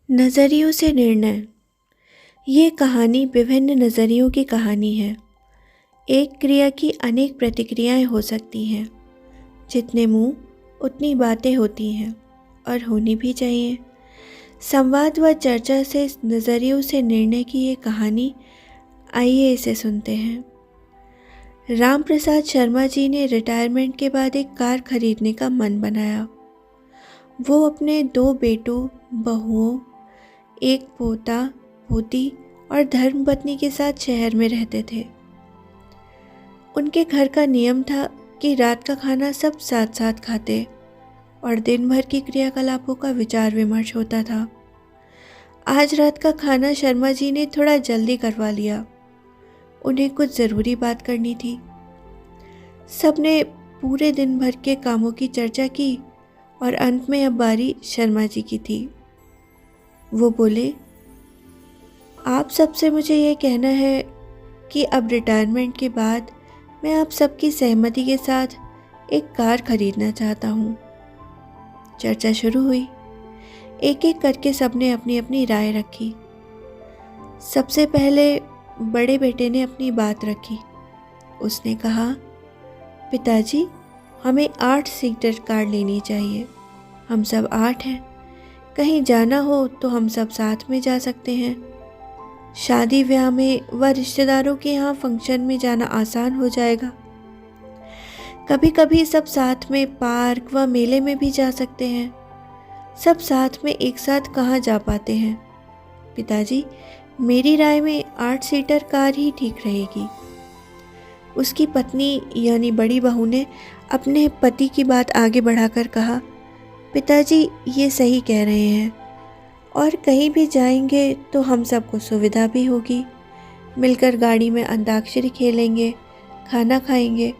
नज़रियों से निर्णय। ये कहानी विभिन्न नज़रियों की कहानी है। एक क्रिया की अनेक प्रतिक्रियाएं हो सकती हैं। जितने मुंह उतनी बातें होती हैं और होनी भी चाहिए। संवाद व चर्चा से नज़रियों से निर्णय की ये कहानी, आइए इसे सुनते हैं। राम प्रसाद शर्मा जी ने रिटायरमेंट के बाद एक कार खरीदने का मन बनाया। वो अपने 2 बेटों, बहुओं, एक पोता पोती और धर्मपत्नी के साथ शहर में रहते थे। उनके घर का नियम था कि रात का खाना सब साथ साथ खाते और दिन भर की क्रियाकलापों का विचार विमर्श होता था। आज रात का खाना शर्मा जी ने थोड़ा जल्दी करवा लिया। उन्हें कुछ ज़रूरी बात करनी थी। सबने पूरे दिन भर के कामों की चर्चा की और अंत में अब बारी शर्मा जी की थी। वो बोले, आप सबसे मुझे ये कहना है कि अब रिटायरमेंट के बाद मैं आप सबकी सहमति के साथ एक कार खरीदना चाहता हूँ। चर्चा शुरू हुई। एक एक करके सबने अपनी अपनी राय रखी। सबसे पहले बड़े बेटे ने अपनी बात रखी। उसने कहा, पिताजी, हमें 8 सीटर कार लेनी चाहिए। हम सब 8 हैं। कहीं जाना हो तो हम सब साथ में जा सकते हैं। शादी ब्याह में व रिश्तेदारों के यहाँ फंक्शन में जाना आसान हो जाएगा। कभी कभी सब साथ में पार्क व मेले में भी जा सकते हैं। सब साथ में एक साथ कहाँ जा पाते हैं। पिताजी, मेरी राय में 8 सीटर कार ही ठीक रहेगी। उसकी पत्नी यानी बड़ी बहू ने अपने पति की बात आगे बढ़ाकर कहा, पिताजी ये सही कह रहे हैं और कहीं भी जाएंगे तो हम सबको सुविधा भी होगी। मिलकर गाड़ी में अंताक्षरी खेलेंगे, खाना खाएंगे,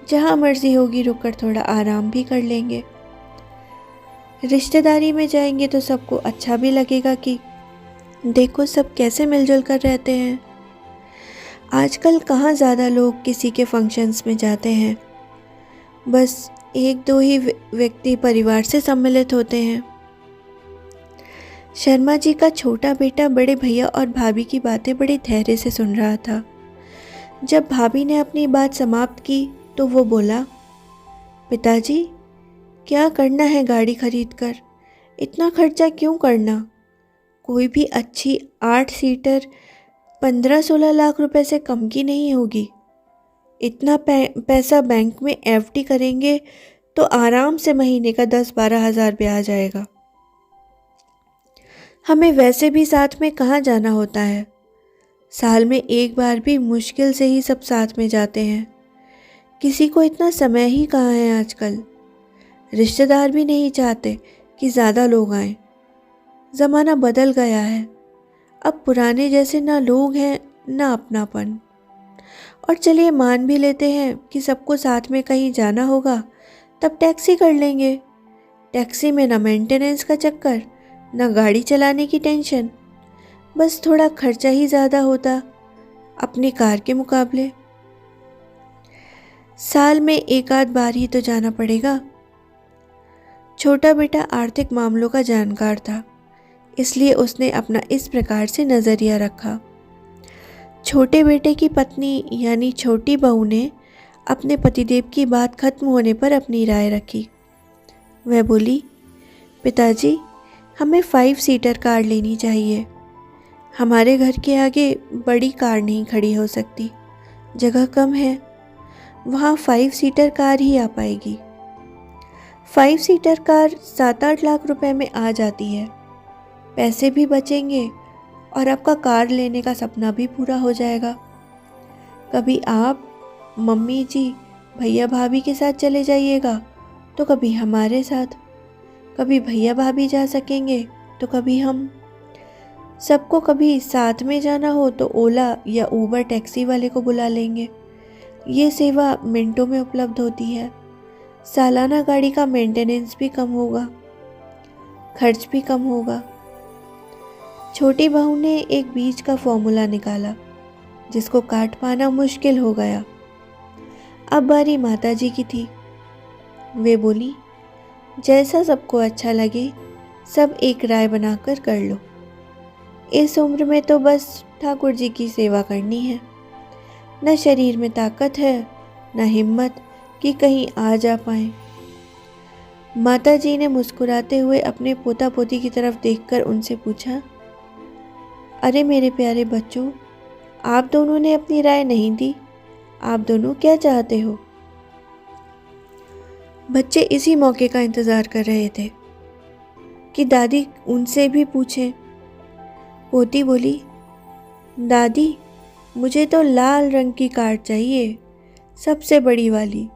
जहाँ मर्जी होगी रुककर थोड़ा आराम भी कर लेंगे। रिश्तेदारी में जाएंगे तो सबको अच्छा भी लगेगा कि देखो सब कैसे मिलजुल कर रहते हैं। आजकल कहाँ ज़्यादा लोग किसी के फंक्शंस में जाते हैं। बस 1-2 ही व्यक्ति परिवार से सम्मिलित होते हैं। शर्मा जी का छोटा बेटा बड़े भैया और भाभी की बातें बड़े धैर्य से सुन रहा था। जब भाभी ने अपनी बात समाप्त की तो वो बोला, पिताजी, क्या करना है गाड़ी खरीदकर? इतना खर्चा क्यों करना? कोई भी अच्छी 8 सीटर 15-16 लाख रुपए से कम की नहीं होगी। इतना पैसा बैंक में एफडी करेंगे तो आराम से महीने का 10-12 हज़ार रुपया आ जाएगा। हमें वैसे भी साथ में कहाँ जाना होता है। साल में एक बार भी मुश्किल से ही सब साथ में जाते हैं। किसी को इतना समय ही कहाँ है आजकल। रिश्तेदार भी नहीं चाहते कि ज़्यादा लोग आएं। ज़माना बदल गया है। अब पुराने जैसे ना लोग हैं ना अपनापन। और चलिए मान भी लेते हैं कि सबको साथ में कहीं जाना होगा, तब टैक्सी कर लेंगे। टैक्सी में ना मेंटेनेंस का चक्कर, ना गाड़ी चलाने की टेंशन। बस थोड़ा खर्चा ही ज़्यादा होता अपनी कार के मुकाबले। साल में एक आध बार ही तो जाना पड़ेगा। छोटा बेटा आर्थिक मामलों का जानकार था, इसलिए उसने अपना इस प्रकार से नज़रिया रखा। छोटे बेटे की पत्नी यानी छोटी बहू ने अपने पतिदेव की बात खत्म होने पर अपनी राय रखी। वह बोली, पिताजी, हमें 5 सीटर कार लेनी चाहिए। हमारे घर के आगे बड़ी कार नहीं खड़ी हो सकती, जगह कम है। वहाँ 5 सीटर कार ही आ पाएगी। 5 सीटर कार 7-8 लाख रुपए में आ जाती है। पैसे भी बचेंगे और आपका कार लेने का सपना भी पूरा हो जाएगा। कभी आप, मम्मी जी, भैया भाभी के साथ चले जाइएगा तो कभी हमारे साथ। कभी भैया भाभी जा सकेंगे तो कभी हम। सबको कभी साथ में जाना हो तो ओला या ऊबर टैक्सी वाले को बुला लेंगे। ये सेवा मिनटों में उपलब्ध होती है। सालाना गाड़ी का मेंटेनेंस भी कम होगा, खर्च भी कम होगा। छोटी बहू ने एक बीच का फॉर्मूला निकाला जिसको काट पाना मुश्किल हो गया। अब बारी माताजी की थी। वे बोली, जैसा सबको अच्छा लगे सब एक राय बनाकर कर लो। इस उम्र में तो बस ठाकुर जी की सेवा करनी है। न शरीर में ताकत है, न हिम्मत कि कहीं आ जा पाए। माता जी ने मुस्कुराते हुए अपने पोता पोती की तरफ देखकर उनसे पूछा, अरे मेरे प्यारे बच्चों, आप दोनों ने अपनी राय नहीं दी। आप दोनों क्या चाहते हो? बच्चे इसी मौके का इंतजार कर रहे थे कि दादी उनसे भी पूछें। पोती बोली, दादी मुझे तो लाल रंग की कार चाहिए, सबसे बड़ी वाली,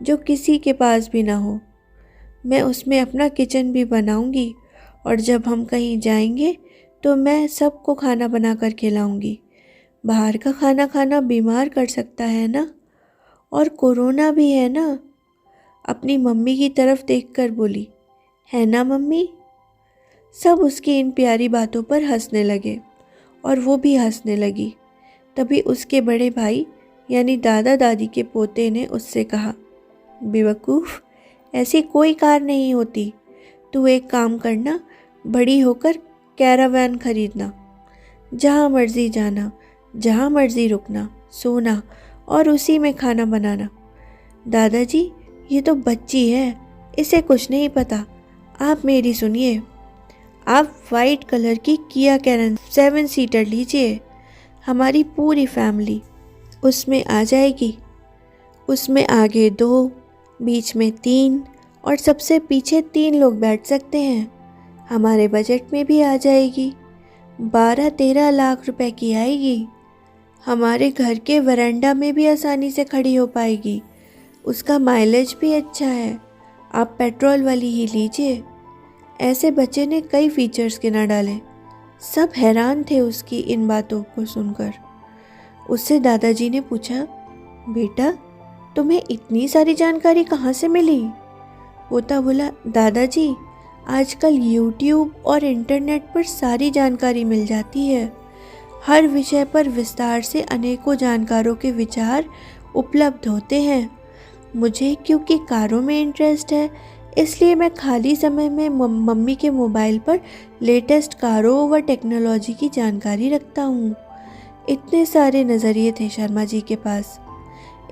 जो किसी के पास भी ना हो। मैं उसमें अपना किचन भी बनाऊंगी और जब हम कहीं जाएंगे तो मैं सबको खाना बना कर खिलाऊंगी। बाहर का खाना खाना बीमार कर सकता है ना, और कोरोना भी है ना। अपनी मम्मी की तरफ देखकर बोली, है ना मम्मी? सब उसकी इन प्यारी बातों पर हंसने लगे और वो भी हंसने लगी। तभी उसके बड़े भाई यानी दादा दादी के पोते ने उससे कहा, बेवकूफ़, ऐसी कोई कार नहीं होती। तू एक काम करना, बड़ी होकर कैरावैन खरीदना, जहाँ मर्जी जाना, जहाँ मर्जी रुकना, सोना और उसी में खाना बनाना। दादाजी ये तो बच्ची है, इसे कुछ नहीं पता। आप मेरी सुनिए, आप वाइट कलर की किया कैरन 7 सीटर लीजिए, हमारी पूरी फैमिली उसमें आ जाएगी। उसमें आगे 2, बीच में 3 और सबसे पीछे 3 लोग बैठ सकते हैं। हमारे बजट में भी आ जाएगी। 12-13 लाख रुपए की आएगी। हमारे घर के वरांडा में भी आसानी से खड़ी हो पाएगी। उसका माइलेज भी अच्छा है। आप पेट्रोल वाली ही लीजिए। ऐसे बच्चे ने कई फीचर्स गिना डाले। सब हैरान थे उसकी इन बातों को सुनकर। उससे दादाजी ने पूछा, बेटा तुम्हें इतनी सारी जानकारी कहाँ से मिली? पोता बोला, दादाजी आजकल यूट्यूब और इंटरनेट पर सारी जानकारी मिल जाती है। हर विषय पर विस्तार से अनेकों जानकारों के विचार उपलब्ध होते हैं। मुझे क्योंकि कारों में इंटरेस्ट है, इसलिए मैं खाली समय में मम्मी के मोबाइल पर लेटेस्ट कारों व टेक्नोलॉजी की जानकारी रखता हूँ। इतने सारे नज़रिए थे शर्मा जी के पास।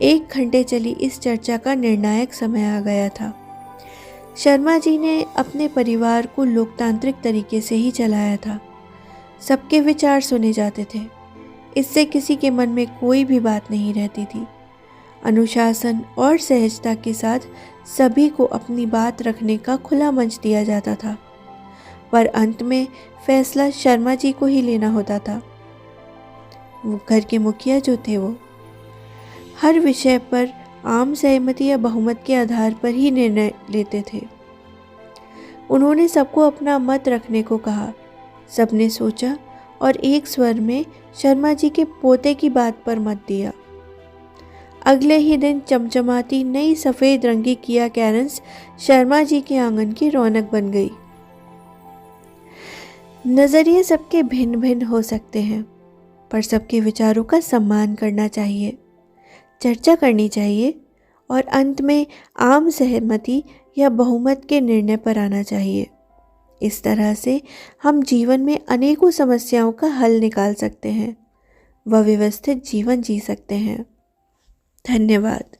1 घंटे चली इस चर्चा का निर्णायक समय आ गया था। शर्मा जी ने अपने परिवार को लोकतांत्रिक तरीके से ही चलाया था। सबके विचार सुने जाते थे। इससे किसी के मन में कोई भी बात नहीं रहती थी। अनुशासन और सहजता के साथ सभी को अपनी बात रखने का खुला मंच दिया जाता था, पर अंत में फैसला शर्मा जी को ही लेना होता था। वो घर के मुखिया जो थे, वो हर विषय पर आम सहमति या बहुमत के आधार पर ही निर्णय लेते थे। उन्होंने सबको अपना मत रखने को कहा। सबने सोचा और एक स्वर में शर्मा जी के पोते की बात पर मत दिया। अगले ही दिन चमचमाती नई सफ़ेद रंग की किया कैरेंस शर्मा जी के आंगन की रौनक बन गई। नज़रिए सबके भिन्न भिन्न हो सकते हैं, पर सबके विचारों का सम्मान करना चाहिए, चर्चा करनी चाहिए और अंत में आम सहमति या बहुमत के निर्णय पर आना चाहिए। इस तरह से हम जीवन में अनेकों समस्याओं का हल निकाल सकते हैं व व्यवस्थित जीवन जी सकते हैं। धन्यवाद।